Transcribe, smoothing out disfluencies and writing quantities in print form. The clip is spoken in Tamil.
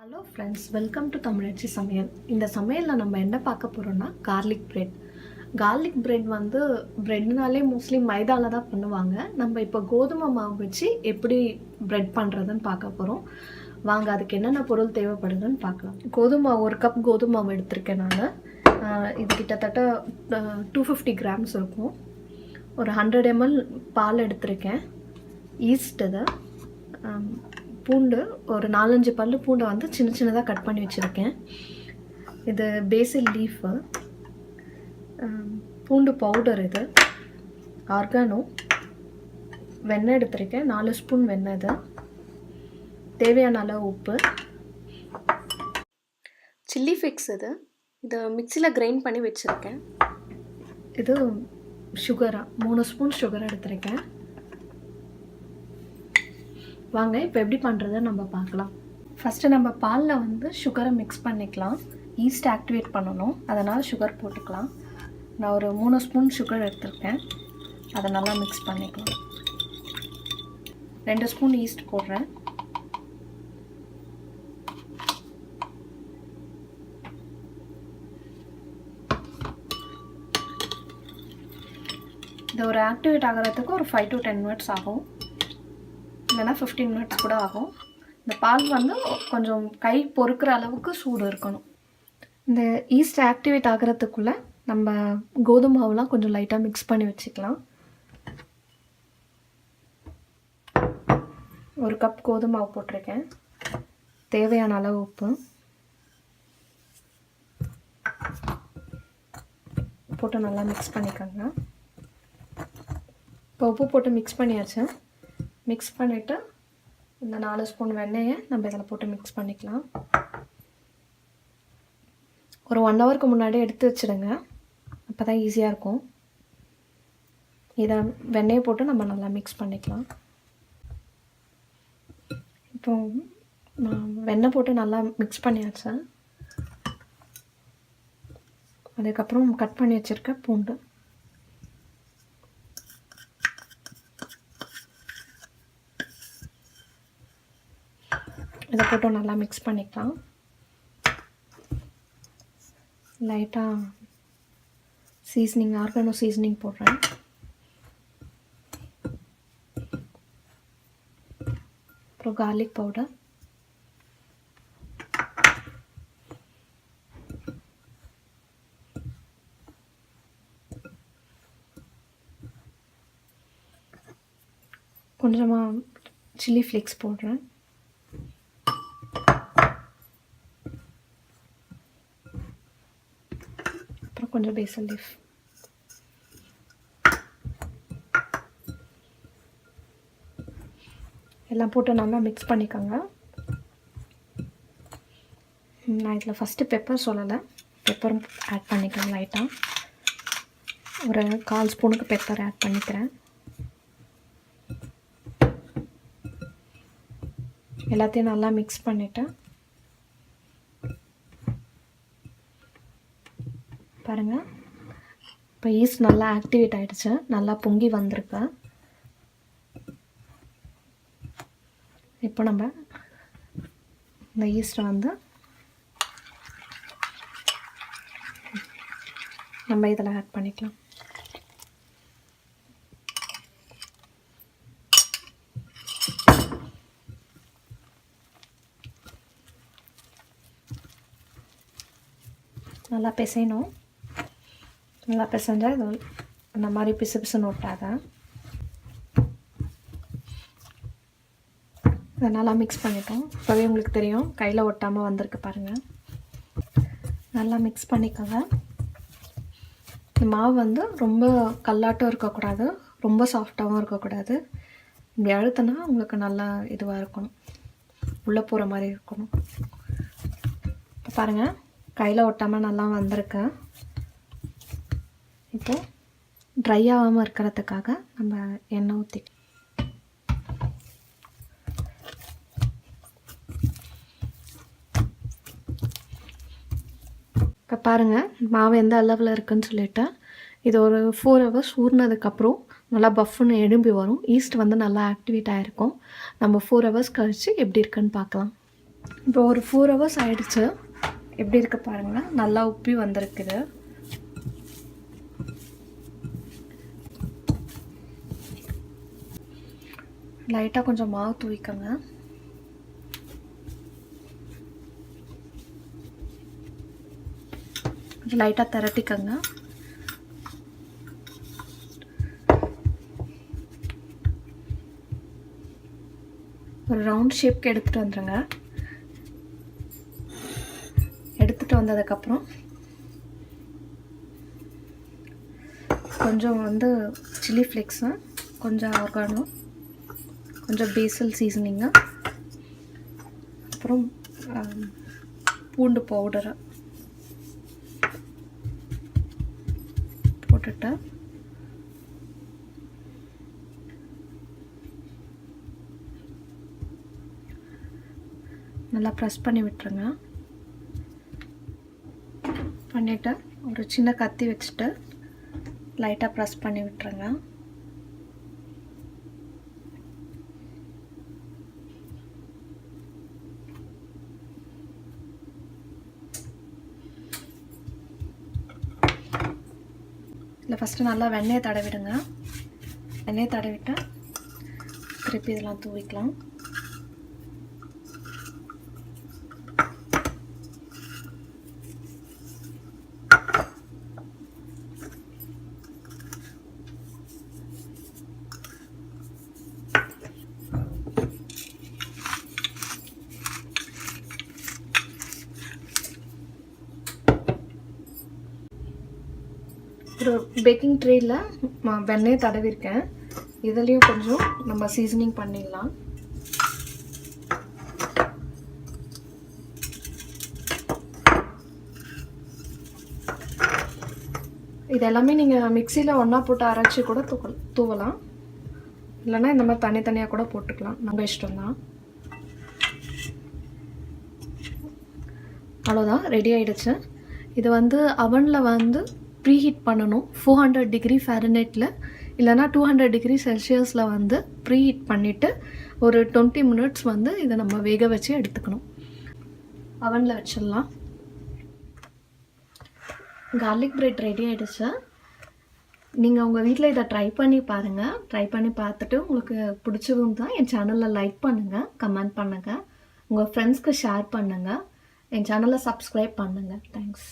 ஹலோ ஃப்ரெண்ட்ஸ், வெல்கம் டு தமிழச்சி சமையல். இந்த சமையலில் நம்ம என்ன பார்க்க போகிறோம்னா கார்லிக் பிரெட். கார்லிக் பிரெட் வந்து பிரெட்னாலே மோஸ்ட்லி மைதாவில் தான் பண்ணுவாங்க. நம்ம இப்போ கோதுமை மாவு வச்சு எப்படி பிரெட் பண்ணுறதுன்னு பார்க்க போகிறோம். வாங்க, அதுக்கு என்னென்ன பொருள் தேவைப்படுதுன்னு பார்க்கலாம். கோதுமை 1 கப் கோதுமை மாவு எடுத்திருக்கேன் நான். இது கிட்டத்தட்ட 250 கிராம்ஸ் இருக்கும். ஒரு 100 ml பால் எடுத்திருக்கேன். ஈஸ்ட் இது, பூண்டு ஒரு 4-5 பல்லு பூண்டை வந்து சின்ன சின்னதாக கட் பண்ணி வச்சுருக்கேன். இது பேசில் லீஃபு, பூண்டு பவுடர், இது ஆர்கானோ, வெண்ணெய் எடுத்திருக்கேன் 4 ஸ்பூன் வெண்ணெய், இது தேவையான அளவு உப்பு, சில்லி ஃபிக்ஸ், இது மிக்சியில் கிரைண்ட் பண்ணி வச்சுருக்கேன். இது சுகரா 3 ஸ்பூன் சுகர் எடுத்திருக்கேன். வாங்க இப்போ எப்படி பண்ணுறதை நம்ம பார்க்கலாம். ஃபஸ்ட்டு நம்ம பாலில் வந்து சுகரை மிக்ஸ் பண்ணிக்கலாம். ஈஸ்ட் ஆக்டிவேட் பண்ணணும், அதனால் சுகர் போட்டுக்கலாம். நான் ஒரு 3 ஸ்பூன் சுகர் எடுத்திருக்கேன். அதை நல்லா மிக்ஸ் பண்ணிக்கலாம். 2 ஸ்பூன் ஈஸ்ட் போடுறேன். இது ஒரு ஆக்டிவேட் ஆகிறதுக்கு ஒரு 5 to 10 minutes ஆகும், இல்லைனா 15 minutes கூட ஆகும். இந்த பால் வந்து கொஞ்சம் கை பொறுக்கிற அளவுக்கு சூடு இருக்கணும். இந்த ஈஸ்ட் ஆக்டிவேட் ஆகிறதுக்குள்ளே நம்ம கோதுமை மாவுலாம் கொஞ்சம் லைட்டாக மிக்ஸ் பண்ணி வச்சுக்கலாம். 1 கப் கோதுமை மாவு போட்டிருக்கேன். தேவையான அளவு உப்பு போட்டு நல்லா மிக்ஸ் பண்ணிக்கோங்க. இப்போ உப்பு போட்டு மிக்ஸ் பண்ணியாச்சு. மிக்ஸ் பண்ணிவிட்டு இந்த 4 ஸ்பூன் வெண்ணெயை நம்ம இதில் போட்டு மிக்ஸ் பண்ணிக்கலாம். ஒரு 1 ஹவருக்கு முன்னாடி எடுத்து வச்சுடுங்க, அப்போ தான் ஈஸியாக இருக்கும். இதை வெண்ணெயை போட்டு நம்ம நல்லா மிக்ஸ் பண்ணிக்கலாம். இப்போ வெண்ணெய் போட்டு நல்லா மிக்ஸ் பண்ணியாச்சு. அதுக்கப்புறம் கட் பண்ணி வச்சுருக்க பூண்டு, இதை போட்டு நல்லா மிக்ஸ் பண்ணிக்கலாம். லைட்டாக சீசனிங், ஆர்கானோ சீசனிங் போடுறேன். அப்புறம் கார்லிக் பவுடர், கொஞ்சமாக சில்லி ஃப்ளேக்ஸ் போடுறேன். கொஞ்சம் பேசல் லீஃப், எல்லாம் போட்டு நல்லா மிக்ஸ் பண்ணிக்கோங்க. நான் இதில் ஃபஸ்ட்டு பெப்பர் சொல்லலை, பெப்பரும் ஆட் பண்ணிக்கலாம். லைட்டாக ஒரு 1/4 ஸ்பூனுக்கு பெப்பர் ஆட் பண்ணிக்கிறேன். எல்லாத்தையும் நல்லா மிக்ஸ் பண்ணிவிட்டு பாருங்கள், இப்போ ஈஸ்ட் நல்லா ஆக்டிவேட் ஆகிடுச்சு, நல்லா பொங்கி வந்திருக்கு. இப்போ நம்ம இந்த ஈஸ்ட்டை வந்து நம்ம இதில் ஆட் பண்ணிக்கலாம். நல்லா பிசையணும். நல்லா பிசைஞ்சால் இது அந்த மாதிரி பிசு பிசுன்னு ஒட்டாத. அதை நல்லா மிக்ஸ் பண்ணிட்டோம். இப்போவே உங்களுக்கு தெரியும், கையில் ஒட்டாமல் வந்திருக்கு பாருங்கள். நல்லா மிக்ஸ் பண்ணிக்கோங்க. இந்த மாவு வந்து ரொம்ப கல்லாட்டம் இருக்கக்கூடாது, ரொம்ப சாஃப்டாகவும் இருக்கக்கூடாது. இப்படி அழுத்தினா உங்களுக்கு நல்லா இதுவாக இருக்கணும், உள்ளே போகிற மாதிரி இருக்கணும். இப்போ பாருங்கள், கையில் ஒட்டாமல் நல்லா வந்திருக்கு. இப்போது ட்ரை ஆகாமல் இருக்கிறதுக்காக நம்ம எண்ணெய் ஊற்றி, இப்போ பாருங்கள் மாவு எந்த அளவில் இருக்குதுன்னு சொல்லிவிட்டு, இது ஒரு 4 hours ஊறினதுக்கப்புறம் நல்லா பஃப்னு எழும்பி வரும். ஈஸ்ட் வந்து நல்லா ஆக்டிவேட் ஆகிருக்கும். நம்ம 4 hours கழித்து எப்படி இருக்குன்னு பார்க்கலாம். இப்போ ஒரு 4 ஹவர்ஸ் ஆயிடுச்சு. எப்படி இருக்கு பாருங்கள், நல்லா உப்பி வந்திருக்குது. லைட்டாக கொஞ்சம் மாவு தூவிக்கங்க. கொஞ்சம் லைட்டாக திரட்டிக்கங்க. ஒரு ரவுண்ட் ஷேப்க்கு எடுத்துகிட்டு வந்துடுங்க. எடுத்துகிட்டு வந்ததுக்கப்புறம் கொஞ்சம் சில்லி ஃப்ளேக்ஸு, கொஞ்சம் ஆர்கானோ, கொஞ்சம் பேசல் சீசனிங்கு, அப்புறம் பூண்டு பவுடரை போட்டுட்டு நல்லா ப்ரெஸ் பண்ணி விட்டுருங்க. பண்ணிவிட்டு ஒரு சின்ன கத்தி வச்சுட்டு லைட்டாக ப்ரெஸ் பண்ணி விட்டுருங்க. இல்லை ஃபஸ்ட்டு நல்லா வெண்ணெயை தடவிடுங்க. வெண்ணெயை தடவிட்டு திருப்பி இதெல்லாம் தூவிக்கலாம். ஒரு பேக்கிங் ட்ரேயில் வெண்ணெய் தடவிருக்கேன். இதுலேயும் கொஞ்சம் நம்ம சீசனிங் பண்ணிடலாம். இது எல்லாமே நீங்கள் மிக்சியில் ஒன்றா போட்டு அரைச்சி கூட தூவலாம். இல்லைன்னா இந்த மாதிரி தனித்தனியாக கூட போட்டுக்கலாம், நம்ம இஷ்டம்தான். அவ்வளோதான், ரெடி ஆகிடுச்சு. இது அவனில் ப்ரீஹீட் பண்ணணும் 400 டிகிரி ஃபாரன்ஹீட்டில், இல்லைனா 200 டிகிரி செல்சியஸில் ப்ரீஹீட் பண்ணிவிட்டு ஒரு 20 மினிட்ஸ் இதை நம்ம வேக வச்சு எடுத்துக்கணும். அவனில் வச்சிடலாம். கார்லிக் பிரெட் ரெடி ஆகிடுச்சு. நீங்கள் உங்கள் வீட்டில் இதை ட்ரை பண்ணி பாருங்கள். ட்ரை பண்ணி பார்த்துட்டு உங்களுக்கு பிடிச்சதும் தான் என் சேனலில் லைக் பண்ணுங்கள், கமெண்ட் பண்ணுங்கள், உங்கள் ஃப்ரெண்ட்ஸ்க்கு ஷேர் பண்ணுங்கள், என் சேனலை சப்ஸ்கிரைப் பண்ணுங்கள். தேங்க்ஸ்.